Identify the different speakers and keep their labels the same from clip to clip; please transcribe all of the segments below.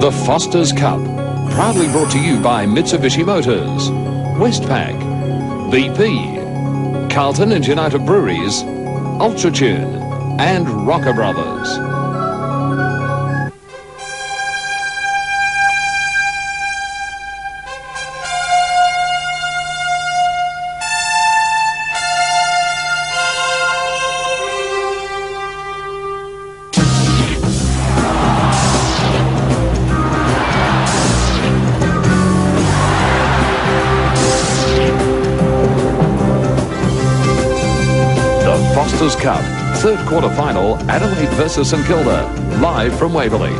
Speaker 1: The Foster's Cup, proudly brought to you by Mitsubishi Motors, Westpac, BP, Carlton and United Breweries, Ultratune and Rocker Brothers. Foster's Cup, third quarter-final, Adelaide versus St Kilda, live from Waverley.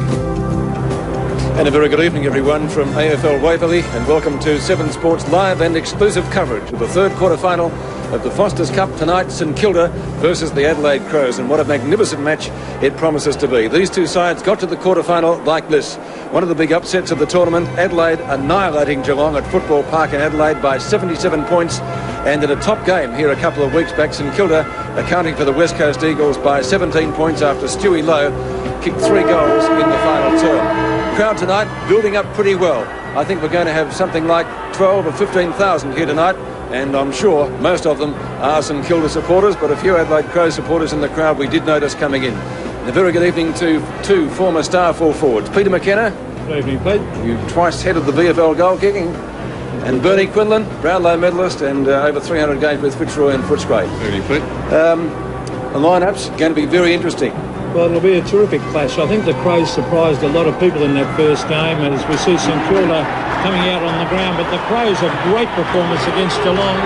Speaker 2: And a very good evening, everyone, from AFL Waverley, and welcome to 7 Sports live and exclusive coverage of the third quarter-final of the Foster's Cup tonight, St Kilda versus the Adelaide Crows, and what a magnificent match it promises to be. These two sides got to the quarter-final like this. One of the big upsets of the tournament, Adelaide annihilating Geelong at Football Park in Adelaide by 77 points, and in a top game here a couple of weeks back, St Kilda accounting for the West Coast Eagles by 17 points after Stewie Lowe kicked 3 goals in the final term. Crowd tonight building up pretty well. I think we're going to have something like 12 or 15,000 here tonight, and I'm sure most of them are St Kilda supporters, but a few Adelaide Crows supporters in the crowd we did notice coming in. And a very good evening to 2 former star full forwards. Peter McKenna.
Speaker 3: Good evening, Pete.
Speaker 2: You twice headed the VFL goal kicking. And Bernie Quinlan, Brownlow medalist and over 300 games with Fitzroy and Footscray.
Speaker 3: Very good.
Speaker 2: The line-up's going to be very interesting.
Speaker 3: Well, it'll be a terrific clash. I think the Crows surprised a lot of people in that first game as we see St Kilda coming out on the ground. But the Crows, a great performance against Geelong,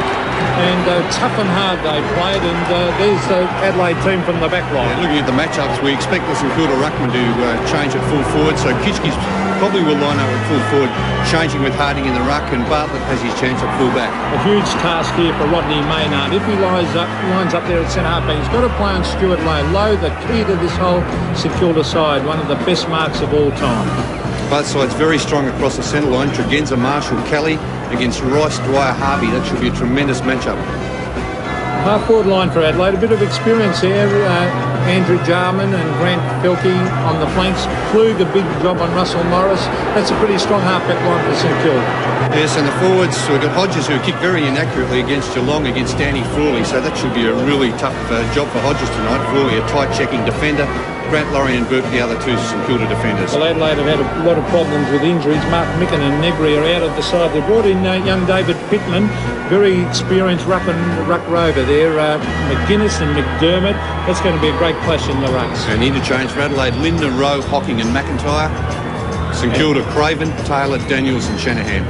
Speaker 3: and tough and hard they played. And there's the Adelaide team from the back line.
Speaker 4: Yeah, looking at the matchups, we expect the St Kilda ruckman to change at full forward. So Kitchkis probably will line up at full forward, changing with Harding in the ruck, and Bartlett has his chance at full back.
Speaker 3: A huge task here for Rodney Maynard. If he lines up there at centre half back, he's got to play on Stuart Lowe. Lowe, the key to this whole St Kilda side, one of the best marks of all time.
Speaker 4: Both sides very strong across the centre line. Tregenza, Marshall, Kelly against Rice, Dwyer, Harvey. That should be a tremendous matchup.
Speaker 3: Half-forward line for Adelaide, a bit of experience here. Andrew Jarman and Grant Felke on the flanks. Klug, a big job on Russell Morris. That's a pretty strong half-back line for St Kilda.
Speaker 4: Yes, and the forwards, we've got Hodges who kicked very inaccurately against Geelong against Danny Frawley, so that should be a really tough job for Hodges tonight. Frawley, a tight-checking defender. Grant Laurie and Burke, the other 2 St Kilda defenders.
Speaker 3: Well, Adelaide have had a lot of problems with injuries. Mark Micken and Negri are out of the side. They brought in young David Pittman, very experienced ruck rover there. McGuinness and McDermott. That's going to be a great clash in the rucks.
Speaker 4: And interchange for Adelaide, Linder, Rowe, Hocking and McIntyre. St Kilda, Craven, Taylor, Daniels and Shanahan.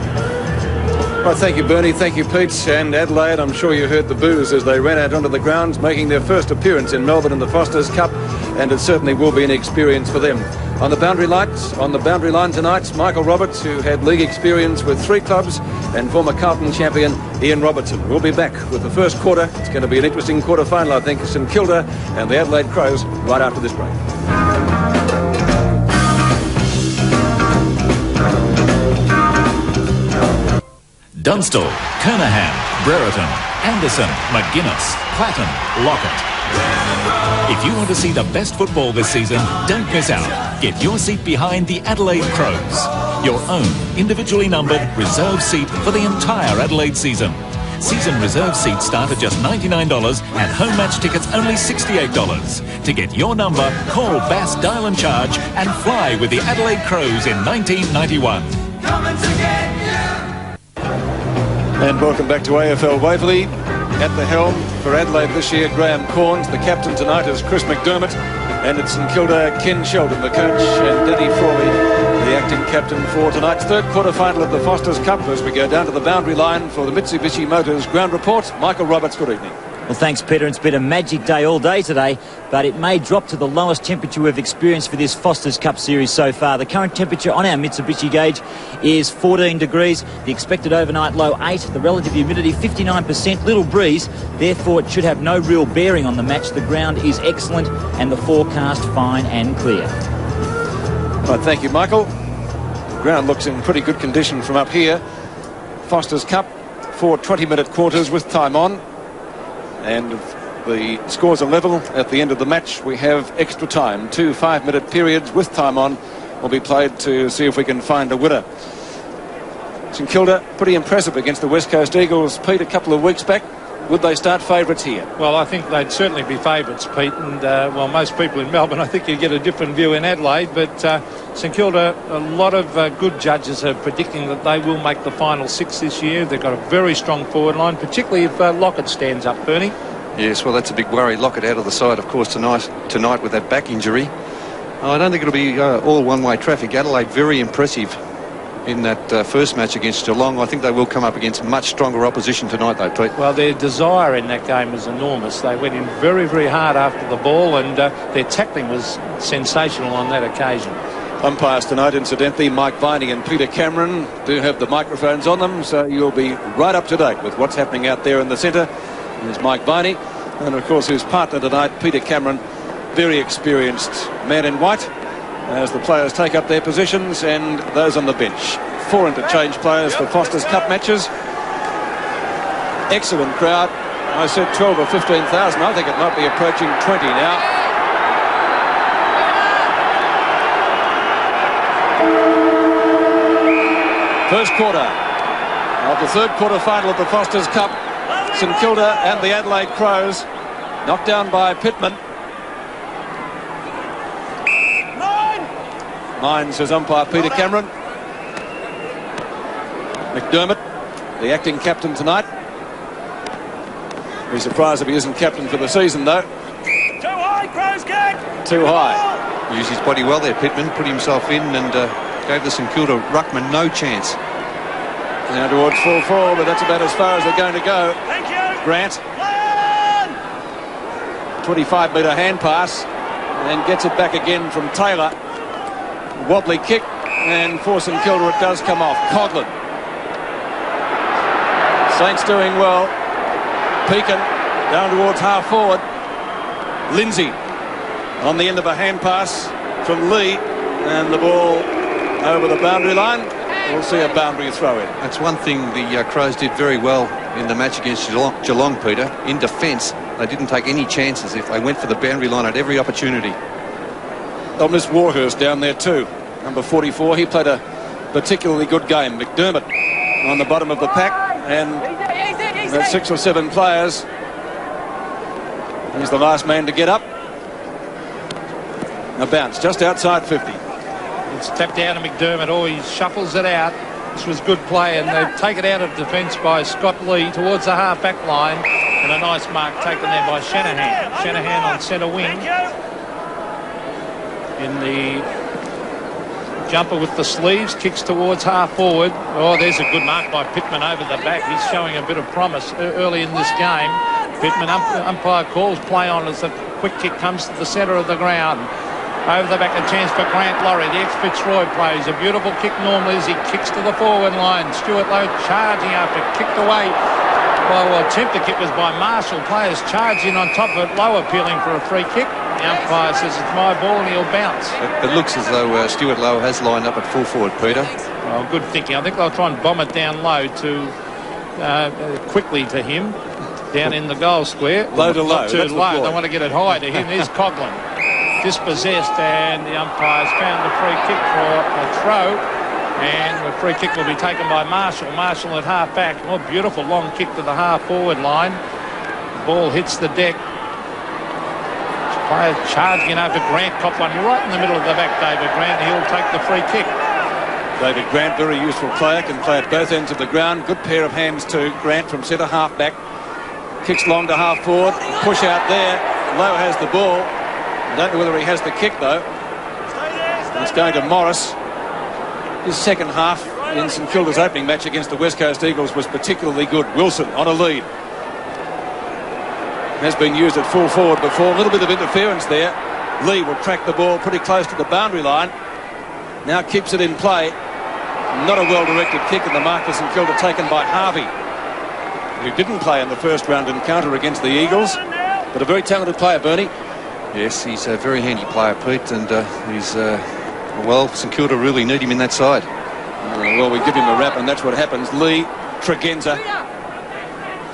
Speaker 2: Right, thank you, Bernie. Thank you, Pete. And Adelaide, I'm sure you heard the boos as they ran out onto the grounds, making their first appearance in Melbourne in the Foster's Cup, and it certainly will be an experience for them. On the boundary line tonight, Michael Roberts, who had league experience with 3 clubs, and former Carlton champion Ian Robertson. We'll be back with the first quarter. It's going to be an interesting quarter-final, I think, St Kilda and the Adelaide Crows right after this break.
Speaker 5: Dunstall, Kernahan, Brereton, Anderson, McGuinness, Platten, Lockett. If you want to see the best football this season, don't miss out. Get your seat behind the Adelaide Crows. Your own individually numbered reserve seat for the entire Adelaide season. Season reserve seats start at just $99 and home match tickets only $68. To get your number, call Bass Dial and Charge and fly with the Adelaide Crows in 1991.
Speaker 6: Coming to get you.
Speaker 2: And welcome back to AFL Waverley. At the helm for Adelaide this year, Graham Corns. The captain tonight is Chris McDermott. And it's St Kilda, Ken Sheldon, the coach, and Danny Frawley, the acting captain for tonight's third quarter-final of the Foster's Cup as we go down to the boundary line for the Mitsubishi Motors ground report. Michael Roberts, good evening.
Speaker 7: Well, thanks, Peter. It's been a magic day all day today, but it may drop to the lowest temperature we've experienced for this Foster's Cup series so far. The current temperature on our Mitsubishi gauge is 14 degrees. The expected overnight low 8. The relative humidity 59%. Little breeze. Therefore, it should have no real bearing on the match. The ground is excellent and the forecast fine and clear.
Speaker 2: Right, thank you, Michael. The ground looks in pretty good condition from up here. Foster's Cup, 4 20-minute quarters with time on. And if the scores are level at the end of the match, we have extra time, 2 5-minute periods with time on, will be played to see if we can find a winner. St Kilda pretty impressive against the West Coast Eagles, Pete, a couple of weeks back. Would they start favourites here?
Speaker 3: Well, I think they'd certainly be favourites, Pete, and well, most people in Melbourne, I think you'd get a different view in Adelaide, but St Kilda, a lot of good judges are predicting that they will make the final 6 this year. They've got a very strong forward line, particularly if Lockett stands up, Bernie.
Speaker 4: Yes, well, that's a big worry. Lockett out of the side, of course, tonight with that back injury. I don't think it'll be all one-way traffic. Adelaide very impressive in that first match against Geelong. I think they will come up against much stronger opposition tonight, though, Pete.
Speaker 3: Well, their desire in that game was enormous. They went in very, very hard after the ball, and their tackling was sensational on that occasion.
Speaker 2: Umpires tonight, incidentally, Mike Viney and Peter Cameron do have the microphones on them, so you'll be right up to date with what's happening out there in the centre. There's Mike Viney, and of course his partner tonight, Peter Cameron, very experienced man in white, as the players take up their positions and those on the bench. 4 interchange players for Foster's Cup matches. Excellent crowd. I said 12 or 15,000. I think it might be approaching 20 now. First quarter of the third quarter final of the Foster's Cup. St Kilda and the Adelaide Crows knocked down by Pittman. 9, says umpire Peter Cameron. McDermott, the acting captain tonight. Be surprised if he isn't captain for the season, though.
Speaker 6: Too high, Crows kick!
Speaker 2: Too high.
Speaker 4: Used his body well there, Pittman. Put himself in and gave the St Kilda ruckman no chance.
Speaker 2: Now towards full forward, but that's about as far as they're going to go.
Speaker 6: Thank you!
Speaker 2: Grant. 25-metre hand pass. And gets it back again from Taylor. Wobbly kick, and for St Kilda it does come off. Coghlan. Saints doing well. Pekin down towards half forward. Lindsay on the end of a hand pass from Lee, and the ball over the boundary line. We'll see a boundary throw in.
Speaker 4: That's one thing the Crows did very well in the match against Geelong, Peter. In defence, they didn't take any chances. If they went for the boundary line at every opportunity.
Speaker 2: Thomas Warhurst down there too. Number 44, he played a particularly good game. McDermott on the bottom of the pack, and that's 6 or 7 players. He's the last man to get up. A bounce just outside 50.
Speaker 3: It's tapped out of McDermott. Oh, he shuffles it out. This was good play, and they've taken it out of defence by Scott Lee towards the half-back line, and a nice mark taken there by Shanahan. Shanahan on centre wing. In the jumper with the sleeves, kicks towards half forward. Oh, there's a good mark by Pittman over the back. He's showing a bit of promise early in this game. Pittman, umpire calls play on as the quick kick comes to the centre of the ground. Over the back, a chance for Grant Laurie. The ex-Fitzroy plays a beautiful kick normally as he kicks to the forward line. Stuart Lowe charging after, kicked away. Well, attempted kick was by Marshall. Players charged in on top of it. Lowe appealing for a free kick. The umpire says it's my ball and he'll bounce.
Speaker 4: It looks as though Stuart Lowe has lined up at full forward, Peter.
Speaker 3: Well, good thinking. I think they'll try and bomb it down low to quickly to him down in the goal square.
Speaker 2: Low to low.
Speaker 3: Too low. They want to get it high to him. There's Coghlan. Dispossessed, and the umpire's found a free kick for a throw, and the free kick will be taken by Marshall. Marshall at half back. Oh, beautiful long kick to the half forward line. The ball hits the deck. Player charging over Grant. Cop one right in the middle of the back, David Grant. He'll take the free kick.
Speaker 2: David Grant, very useful player, can play at both ends of the ground. Good pair of hands too. Grant from centre half back. Kicks long to half forward. Push out there. Lowe has the ball. Don't know whether he has the kick though. It's going to Morris. His second half in St Kilda's opening match against the West Coast Eagles was particularly good. Wilson on a lead. Has been used at full forward before. A little bit of interference there. Lee will track the ball pretty close to the boundary line. Now keeps it in play. Not a well-directed kick, and the mark for St Kilda taken by Harvey, who didn't play in the first round encounter against the Eagles, but a very talented player, Bernie.
Speaker 4: Yes, he's a very handy player, Pete, and he's, well, St Kilda really need him in that side.
Speaker 2: Well, we give him a rap, and that's what happens. Lee, Tregenza,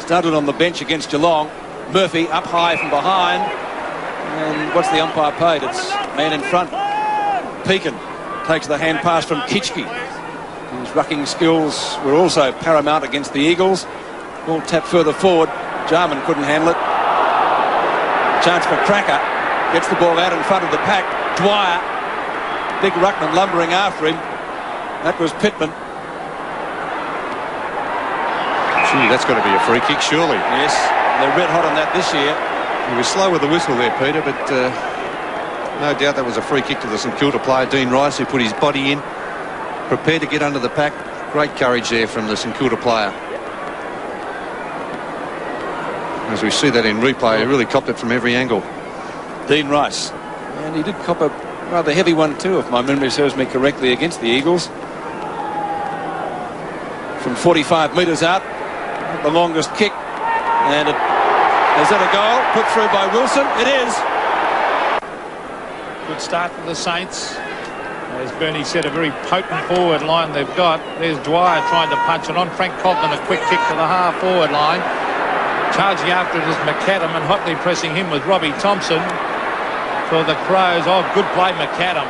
Speaker 2: started on the bench against Geelong. Murphy up high from behind. And what's the umpire paid? It's man in front. Pekin. takes the hand pass from qu1. His rucking skills were also paramount against the Eagles. Ball tapped further forward. Jarman couldn't handle it. Chance for Cracker. Gets the ball out in front of the pack. Dwyer. Big ruckman lumbering after him. That was Pittman.
Speaker 4: Gee, that's got to be a free kick, surely.
Speaker 2: Yes, they're red hot on that this year.
Speaker 4: He was slow with the whistle there, Peter, but no doubt that was a free kick to the St Kilda player, Dean Rice, who put his body in, prepared to get under the pack. Great courage there from the St Kilda player. As we see that in replay, he really copped it from every angle.
Speaker 2: Dean Rice. And he did cop a rather heavy one too, if my memory serves me correctly, against the Eagles. From 45 metres out, the longest kick. And is that a goal? Put through by Wilson. It is.
Speaker 3: Good start for the Saints. As Bernie said, a very potent forward line they've got. There's Dwyer trying to punch it on. Frank Coglan, a quick kick to the half-forward line. Charging after it is McAdam, and hotly pressing him with Robbie Thompson for the Crows. Oh, good play, McAdam.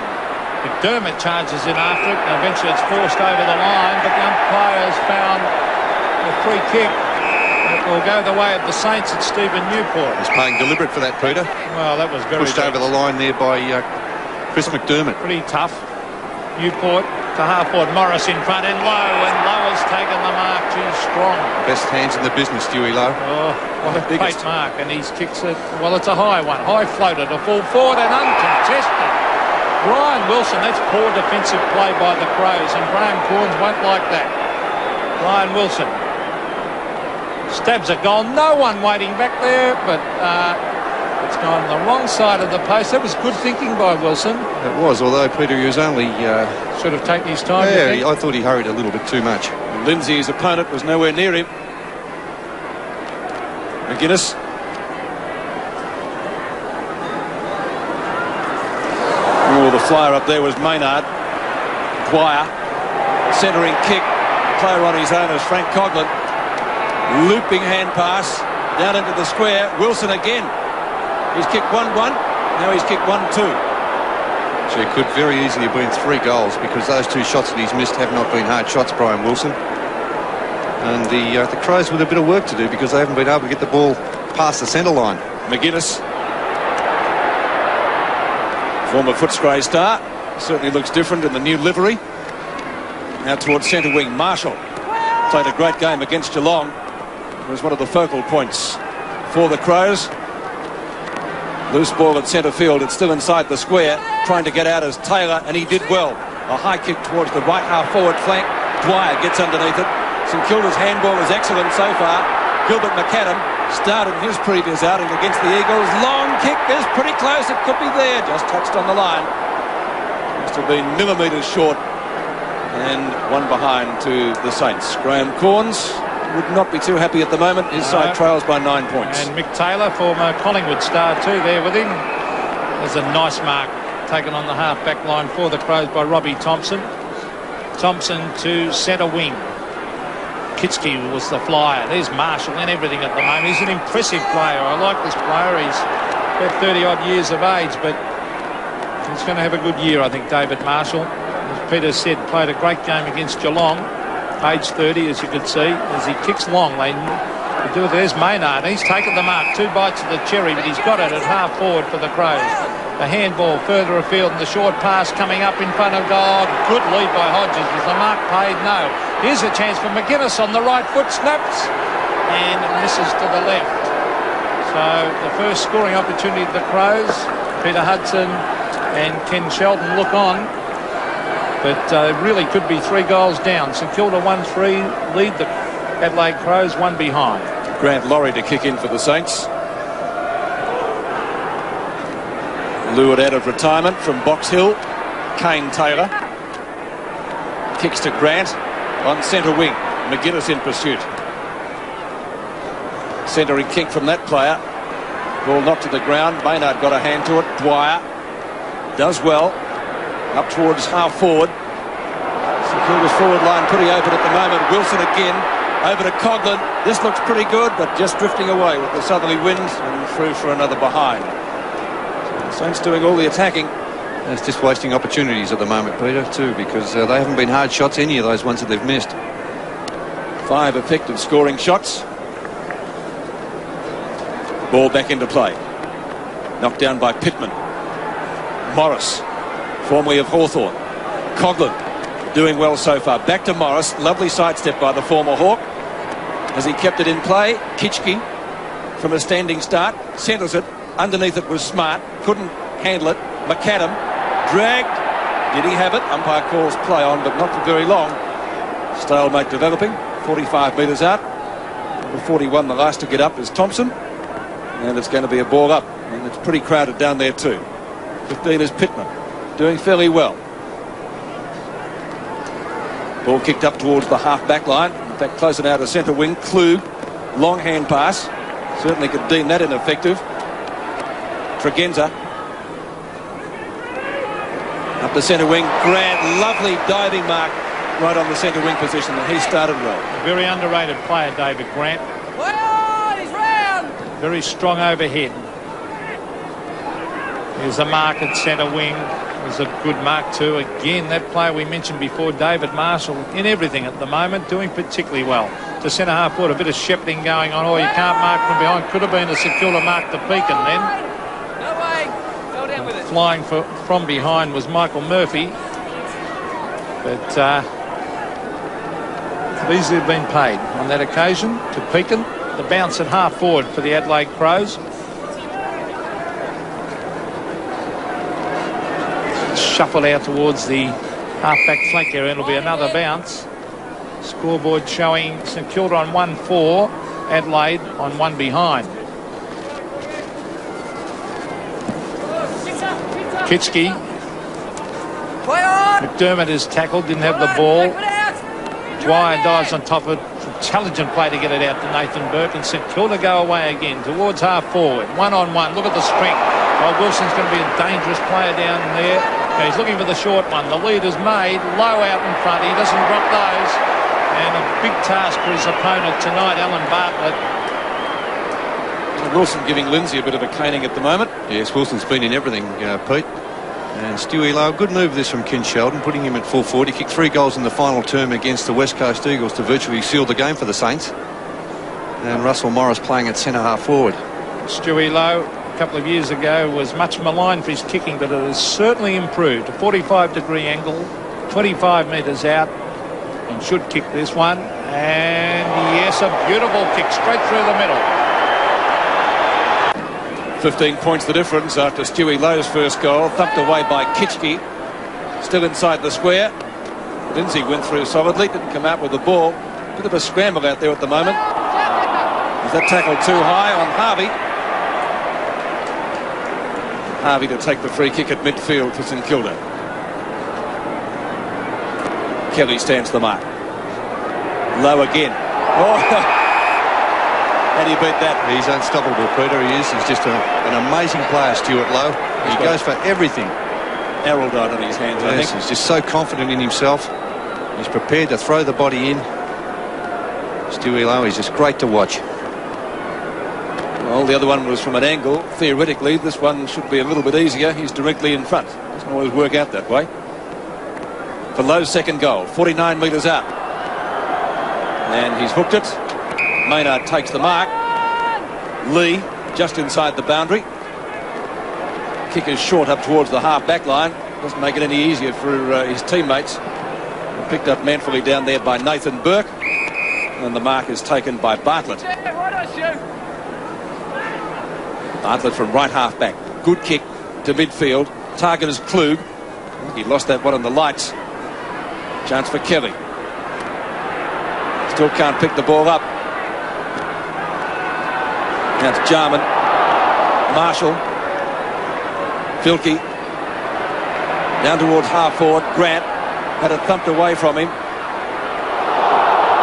Speaker 3: McDermott charges in after it, and eventually it's forced over the line, but the umpire has found a free kick. It will go the way of the Saints at Stephen Newport.
Speaker 4: He's playing deliberate for that, Peter.
Speaker 3: Well, that was very
Speaker 4: pushed over the line there by Chris McDermott.
Speaker 3: Pretty tough. Newport to half-forward. Morris in front and Lowe, and Lowe has taken the mark too strong.
Speaker 4: Best hands in the business, Stewie Lowe.
Speaker 3: Oh, what a great mark, and he's kicks it. Well, it's a high one. High floated, a full forward and uncontested. Brian Wilson, that's poor defensive play by the Crows, and Graham Corns won't like that. Brian Wilson stabs a goal. No one waiting back there, but it's gone the wrong side of the post. That was good thinking by Wilson.
Speaker 4: It was, although, Peter, he was only...
Speaker 3: should have taken his time.
Speaker 4: Yeah, I thought he hurried a little bit too much.
Speaker 2: Lindsay, his opponent, was nowhere near him. McGuinness. Oh, the flyer up there was Maynard. Dwyer. Centering kick. Player on his own is Frank Coglan. Looping hand pass. Down into the square. Wilson again. He's kicked 1-1. Now he's kicked 1-2.
Speaker 4: So it could very easily have been 3 goals, because those 2 shots that he's missed have not been hard shots, Brian Wilson. And the Crows with a bit of work to do, because they haven't been able to get the ball past the centre line.
Speaker 2: McGuinness. Former Footscray star. Certainly looks different in the new livery. Now towards centre wing. Marshall played a great game against Geelong. It was one of the focal points for the Crows. Loose ball at centre field. It's still inside the square. Trying to get out as Taylor, and he did well. A high kick towards the right half-forward flank. Dwyer gets underneath it. St Kilda's handball is excellent so far. Gilbert McAdam started his previous outing against the Eagles. Long kick is pretty close. It could be there. Just touched on the line. Must have been millimetres short. And one behind to the Saints. Graham Corns would not be too happy at the moment. His side trails by 9 points.
Speaker 3: And Mick Taylor, former Collingwood star too, there with him. There's a nice mark taken on the half-back line for the Crows by Robbie Thompson. Thompson to centre wing. qu1 was the flyer. There's Marshall and everything at the moment. He's an impressive player. I like this player. He's about 30-odd years of age, but he's going to have a good year, I think, David Marshall. As Peter said, played a great game against Geelong. Age 30, as you can see, as he kicks long. They do it. There's Maynard. He's taken the mark. 2 bites of the cherry, but he's got it at half-forward for the Crows. The handball further afield, and the short pass coming up in front of goal. Good lead by Hodges. Was the mark paid? No. Here's a chance for McGuinness on the right foot. Snaps and misses to the left. So the first scoring opportunity of the Crows. Peter Hudson and Ken Sheldon look on. But really could be 3 goals down. St Kilda 1-3, lead the Adelaide Crows 1 behind.
Speaker 2: Grant Laurie to kick in for the Saints. Lured out of retirement from Box Hill. Kane Taylor. Kicks to Grant on centre wing. McGuinness in pursuit. Centering kick from that player. Ball knocked to the ground. Maynard got a hand to it. Dwyer does well. Up towards half forward. St Kilda's forward line pretty open at the moment. Wilson again. Over to Coglan. This looks pretty good, but just drifting away with the southerly wind and through for another behind. So the Saints doing all the attacking.
Speaker 4: It's just wasting opportunities at the moment, Peter, too, because they haven't been hard shots, any of those ones that they've missed.
Speaker 2: 5 effective scoring shots. Ball back into play. Knocked down by Pittman. Morris, formerly of Hawthorn. Coghlan doing well so far. Back to Morris. Lovely sidestep by the former Hawk as he kept it in play. Kitchke from a standing start centres it. Underneath it was Smart. Couldn't handle it. McAdam dragged. Did he have it? Umpire calls play on, but not for very long. Stalemate developing. 45 metres out. Number 41, the last to get up, is Thompson. And it's going to be a ball up. And it's pretty crowded down there too. 15 is Pittman. Doing fairly well. Ball kicked up towards the half-back line. In fact, closer now to centre wing. Klug. Long hand pass. Certainly could deem that ineffective. Tregenza. Up the centre wing. Grant. Lovely diving mark right on the centre wing position. And he started well.
Speaker 3: Very underrated player, David Grant.
Speaker 6: He's round.
Speaker 3: Very strong overhead. Here's a mark at centre wing. There's a good mark too. Again, that player we mentioned before, David Marshall, in everything at the moment, doing particularly well. To centre half forward, a bit of shepherding going on. Oh, you can't mark from behind. Could have been a secure mark to Pekin then.
Speaker 6: No way. Go down with it.
Speaker 3: Flying from behind was Michael Murphy. But could easily have been paid on that occasion to Pekin. The bounce at half forward for the Adelaide Crows. Shuffled out towards the half-back flank area. It'll be another bounce. Scoreboard showing St Kilda on 1-4, Adelaide on 1 behind. Kitchke. McDermott is tackled, didn't have the ball. Dwyer dives on top of it. Intelligent play to get it out to Nathan Burke, and St Kilda go away again towards half forward. 1-on-1. Look at the strength. Oh, Wilson's going to be a dangerous player down there. Now he's looking for the short one. The lead is made. Low out in front. He doesn't drop those. And a big task for his opponent tonight, Alan Bartlett.
Speaker 2: Wilson giving Lindsay a bit of a caning at the moment.
Speaker 4: Yes, Wilson's been in everything, Pete. And Stewie Lowe, good move this from Ken Sheldon, putting him at full forward. He kicked 3 goals in the final term against the West Coast Eagles to virtually seal the game for the Saints. And Russell Morris playing at centre half forward.
Speaker 3: Stewie Lowe, a couple of years ago, was much maligned for his kicking, but it has certainly improved. A 45-degree angle, 25 metres out, and should kick this one. And yes, a beautiful kick straight through the middle.
Speaker 2: 15 points the difference after Stewie Lowe's first goal. Thumped away by Kitchke. Still inside the square. Lindsay went through solidly. Didn't come out with the ball. Bit of a scramble out there at the moment. Is that tackle too high on Harvey? Harvey to take the free kick at midfield for St Kilda. Kelly stands the mark. Low again. Oh, how do you beat that?
Speaker 4: He's unstoppable, Peter. He is. He's just an amazing player, Stuart Lowe. He goes for everything.
Speaker 2: Errol died on his hands, I think.
Speaker 4: He's just so confident in himself. He's prepared to throw the body in. Stewie Lowe is just great to watch.
Speaker 2: Well, the other one was from an angle. Theoretically, this one should be a little bit easier. He's directly in front. Doesn't always work out that way. For Lowe's second goal, 49 metres out. And he's hooked it. Maynard takes the mark. Lee just inside the boundary. Kick is short up towards the half-back line. Doesn't make it any easier for his teammates. Picked up manfully down there by Nathan Burke. And the mark is taken by Bartlett. Bartlett from right half-back. Good kick to midfield. Target is Klug. He lost that one on the lights. Chance for Kelly. Still can't pick the ball up. That's Jarman. Marshall. Filkey. Down towards half forward. Grant had it thumped away from him.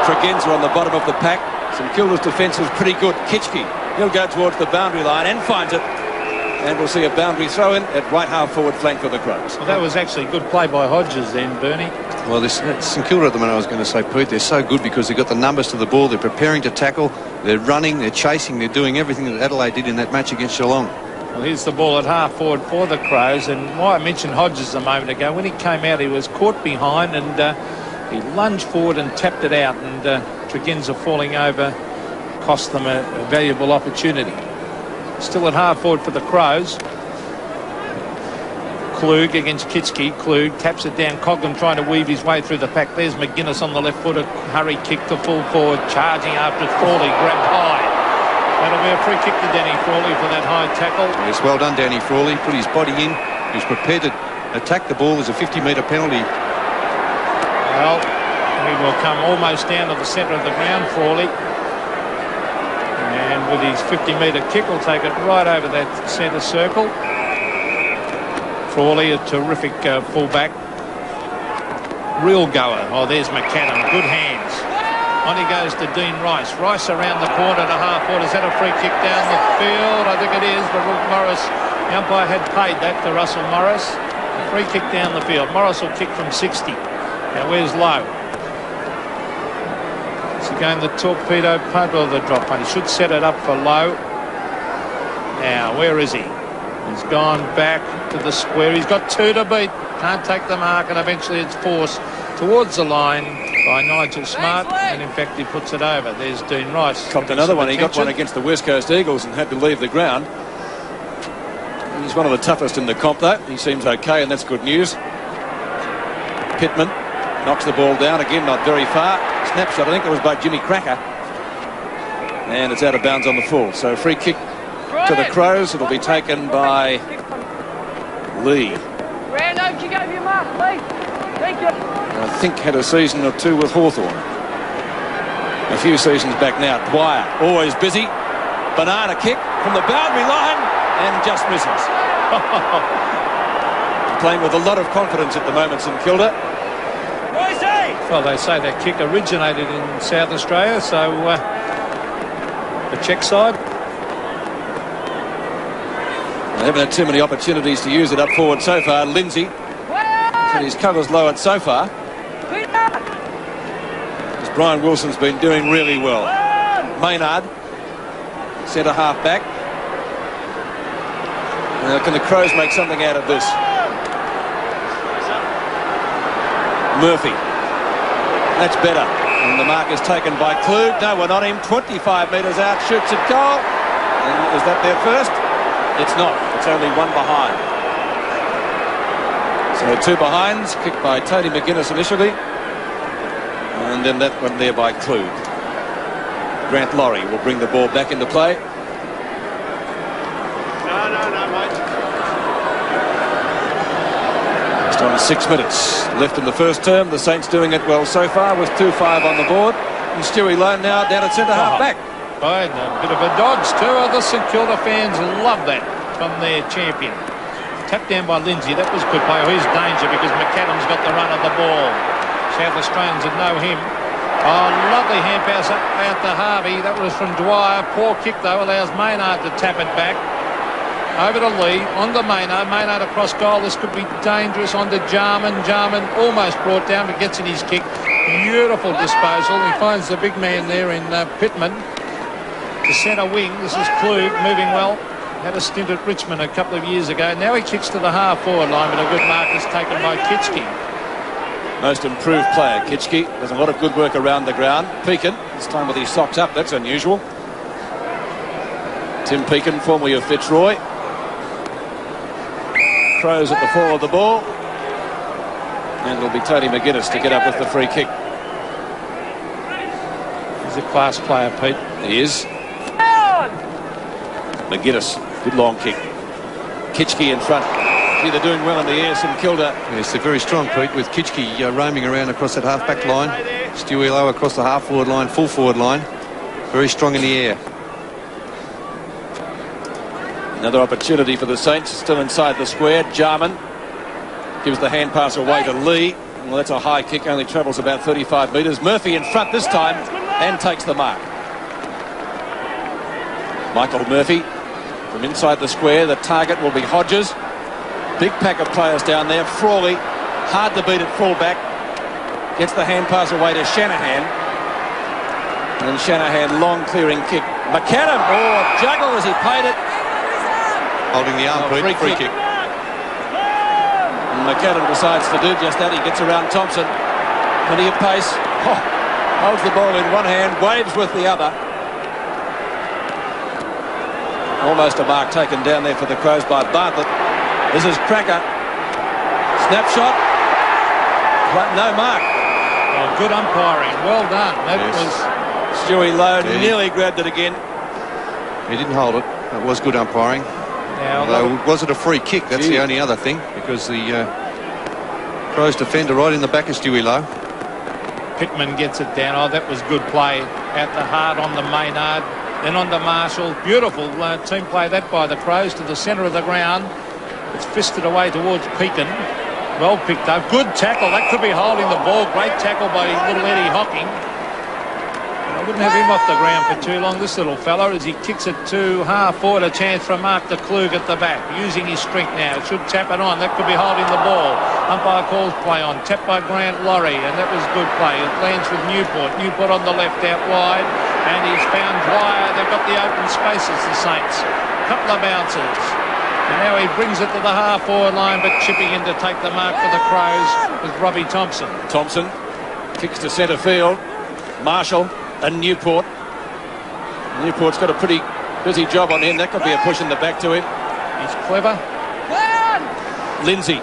Speaker 2: Tregenza on the bottom of the pack. St Kilda's defence is pretty good. Kitchke. He'll go towards the boundary line and finds it. And we'll see a boundary throw in at right half forward flank for the Crows.
Speaker 3: Well, that was actually good play by Hodges then, Bernie.
Speaker 4: Well, this St Kilda at the moment, I was going to say, Pete, they're so good because they've got the numbers to the ball. They're preparing to tackle. They're running. They're chasing. They're doing everything that Adelaide did in that match against Geelong.
Speaker 3: Well, here's the ball at half forward for the Crows, and why I mentioned Hodges a moment ago, when he came out he was caught behind and he lunged forward and tapped it out, and Tregenza falling over cost them a valuable opportunity. Still at half forward for the Crows. Klug against Kitschke. Klug taps it down. Coghlan trying to weave his way through the pack. There's McGuinness on the left foot. A hurry kick to full forward. Charging after Frawley. Grabbed high. That'll be a free kick to Danny Frawley for that high tackle.
Speaker 4: Yes, well done, Danny Frawley. Put his body in. He was prepared to attack the ball. There's a 50-metre penalty.
Speaker 3: Well, he will come almost down to the centre of the ground, Frawley. And with his 50-metre kick, will take it right over that centre circle. Frawley, a terrific fullback. Real goer. Oh, there's McAdam. Good hands. On he goes to Dean Rice. Rice around the corner to half forward. Is that a free kick down the field? I think it is, but Morris, the umpire had paid that to Russell Morris. A free kick down the field. Morris will kick from 60. Now where's Lowe? Is he going the torpedo punt or the drop punt? He should set it up for Lowe. Now, where is he? He's gone back to the square. He's got 2 to beat. Can't take the mark, and eventually it's forced towards the line by Nigel Smart, and in fact he puts it over. There's Dean Rice.
Speaker 2: Copped another one. He got one against the West Coast Eagles and had to leave the ground. He's one of the toughest in the comp, though. He seems okay, and that's good news. Pittman knocks the ball down again, not very far. Snapshot, I think it was by Jimmy Cracker, and it's out of bounds on the full. So free kick to the Crows. It'll be taken by Lee.
Speaker 6: Rando, kick over your mark, Lee. Thank you.
Speaker 2: I think had a season or two with Hawthorn. A few seasons back now. Dwyer, always busy. Banana kick from the boundary line and just misses. Playing with a lot of confidence at the moment, St Kilda.
Speaker 3: Well, they say that kick originated in South Australia, so the Czech side.
Speaker 2: They haven't had too many opportunities to use it up forward so far. Lindsay, and his cover's lowered so far. As Brian Wilson's been doing really well. Maynard, centre half back. Now, can the Crows make something out of this? Murphy. That's better. And the mark is taken by Klug. No, we're not him. 25 metres out, shoots at goal. And is that their first? It's not. It's only one behind. So 2 behinds, kicked by Tony McGuinness initially. And then that one there by Klug. Grant Laurie will bring the ball back into play.
Speaker 4: No, mate.
Speaker 2: Just on 6 minutes left in the first term. The Saints doing it well so far with 2-5 on the board. And Stewie Lone now down at centre half back.
Speaker 3: Right, a bit of a dodge too. Other St Kilda fans love that from their champion. Tapped down by Lindsay. That was good play. Oh, here's danger because McAdam's got the run of the ball. South Australians would know him. Oh, lovely hand pass out to Harvey. That was from Dwyer. Poor kick though. Allows Maynard to tap it back. Over to Lee. On to Maynard. Maynard across goal. This could be dangerous. On to Jarman. Jarman almost brought down but gets in his kick. Beautiful disposal. He finds the big man there in Pittman. To centre wing. This is Klug moving well. Had a stint at Richmond a couple of years ago. Now he kicks to the half-forward line, but a good mark is taken by Kitschke.
Speaker 2: Most improved player, Kitschke. Does a lot of good work around the ground. Pekin, this time with his socks up. That's unusual. Tim Pekin, formerly of Fitzroy. Crows at the fall of the ball. And it'll be Tony McGuinness to get up with the free kick.
Speaker 3: He's a class player, Pete.
Speaker 2: He is. McGuinness, good long kick. Kitschke in front. Gee, they're doing well in the air, St Kilda.
Speaker 4: Yes, they're very strong, Pete, with Kitschke roaming around across that half-back line. Stewie Lowe across the half-forward line, full-forward line. Very strong in the air.
Speaker 2: Another opportunity for the Saints, still inside the square. Jarman gives the hand pass away to Lee. Well, that's a high kick, only travels about 35 metres. Murphy in front this time and takes the mark. Michael Murphy from inside the square. The target will be Hodges. Big pack of players down there. Frawley, hard to beat at fullback. Gets the hand pass away to Shanahan. And Shanahan, long clearing kick. McAdam, juggle as he paid it.
Speaker 4: Holding the arm, Pete. Free kick.
Speaker 2: And McAdam decides to do just that. He gets around Thompson. Plenty of pace. Oh, holds the ball in one hand, waves with the other. Almost a mark taken down there for the Crows by Bartlett. This is Cracker. Snapshot. No mark.
Speaker 3: Oh, good umpiring. Well done. That was...
Speaker 2: Stewie Lowe nearly grabbed it again.
Speaker 4: He didn't hold it. That was good umpiring. Although, was it a free kick? That's the only other thing, because the Crows defender right in the back of Stewie Lowe.
Speaker 3: Pittman gets it down. Oh, that was good play at the heart on the Maynard. Then on to Marshall. Beautiful team play that by the Crows to the centre of the ground. It's fisted away towards Pekin. Well picked up. Good tackle. That could be holding the ball. Great tackle by little Eddie Hocking. I wouldn't have him off the ground for too long, this little fella, as he kicks it to half forward. A chance for Mark de Klug at the back, using his strength now. Should tap it on. That could be holding the ball. Umpire calls play on. Tapped by Grant Laurie, and that was good play. It lands with Newport. Newport on the left out wide, and he's found Dwyer. They've got the open spaces, the Saints. Couple of bounces. And now he brings it to the half forward line, but chipping in to take the mark for the Crows with Robbie Thompson.
Speaker 2: Thompson kicks to centre field. Marshall and Newport. Newport's got a pretty busy job on him. That could be a push in the back to him.
Speaker 3: He's clever.
Speaker 2: Lindsay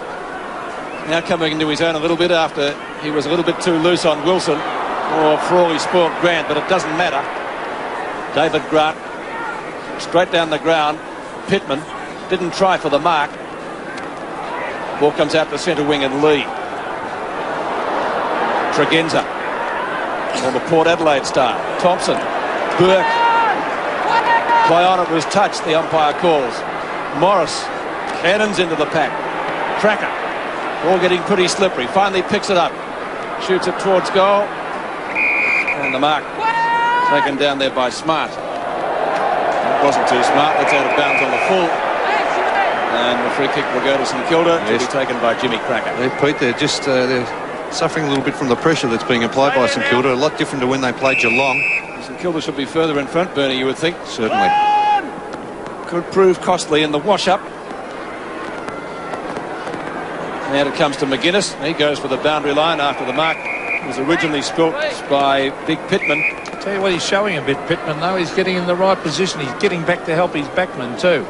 Speaker 2: now coming into his own a little bit after he was a little bit too loose on Wilson. Or Frawley spoiled Grant, but it doesn't matter. David Grant straight down the ground. Pittman didn't try for the mark. Ball comes out to centre wing and Lee. Tregenza on the Port Adelaide star. Thompson. Burke. Play on it was touched, the umpire calls. Morris cannons into the pack. Cracker. All getting pretty slippery. Finally picks it up. Shoots it towards goal. And the mark taken down there by Smart. It wasn't too smart. That's out of bounds on the full. And the free kick will go to St Kilda to be taken by Jimmy Cracker.
Speaker 4: Pete, they're just they're suffering a little bit from the pressure that's being applied by St Kilda. A lot different to when they played Geelong.
Speaker 2: St Kilda should be further in front, Bernie, you would think.
Speaker 4: Certainly.
Speaker 2: Could prove costly in the wash-up. Now it comes to McGuinness. He goes for the boundary line after the mark was originally spilt by Big Pittman.
Speaker 3: I'll tell you what, he's showing a bit, Pittman, though. He's getting in the right position. He's getting back to help his backman, too.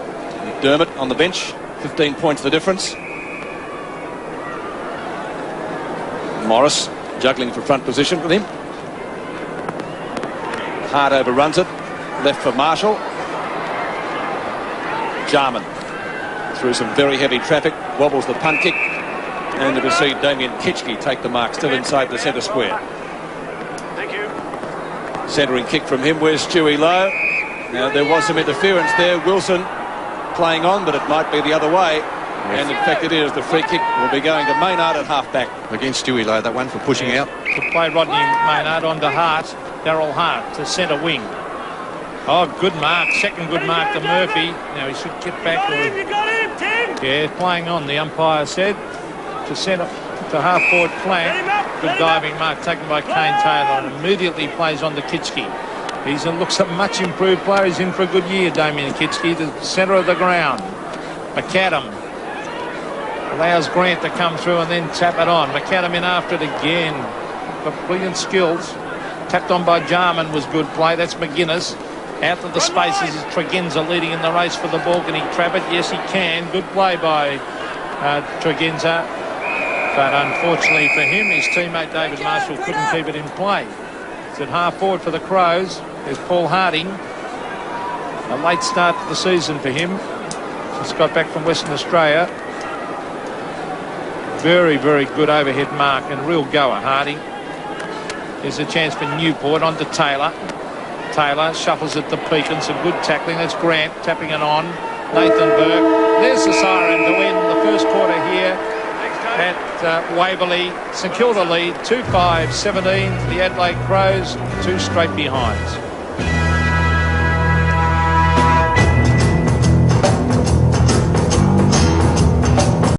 Speaker 2: McDermott on the bench. 15 points the difference. Morris juggling for front position with him. Hart overruns it. Left for Marshall. Jarman through some very heavy traffic. Wobbles the punt kick. And to see Damien Kitchke take the mark, still inside the centre square.
Speaker 8: Thank you.
Speaker 2: Centering kick from him. Where's Stewie Lowe? Now there was some interference there. Wilson playing on, but it might be the other way. And in fact it is. The free kick will be going to Maynard at half-back.
Speaker 4: Against Stewie Lowe, that one for pushing out.
Speaker 3: To play Rodney Maynard on to Hart. Darryl Hart to centre wing. Oh, good mark. Second good mark to Murphy. Now he should get back.
Speaker 8: You got him, Tim.
Speaker 3: Yeah, playing on, the umpire said. To centre, to half-forward flank. Good diving mark taken by Kane Taylor, and immediately plays on to Kitchke. He looks a much improved player. He's in for a good year, Damien Kitchke, the centre of the ground. McAdam allows Grant to come through and then tap it on. McAdam in after it again. Got brilliant skills. Tapped on by Jarman was good play. That's McGuinness. Out of the spaces is Tregenza leading in the race for the ball. Can he trap it? Yes, he can. Good play by Tregenza. But unfortunately for him, his teammate David Marshall couldn't keep it in play. It's at half forward for the Crows. There's Paul Harding. A late start to the season for him. Just got back from Western Australia. Very, very good overhead mark and real goer, Harding. There's a chance for Newport on to Taylor. Taylor shuffles it to Pekin. Some good tackling. That's Grant tapping it on. Nathan Burke. There's the siren to end the first quarter here at Waverley. St Kilda lead 2-5-17. The Adelaide Crows 2 straight behinds.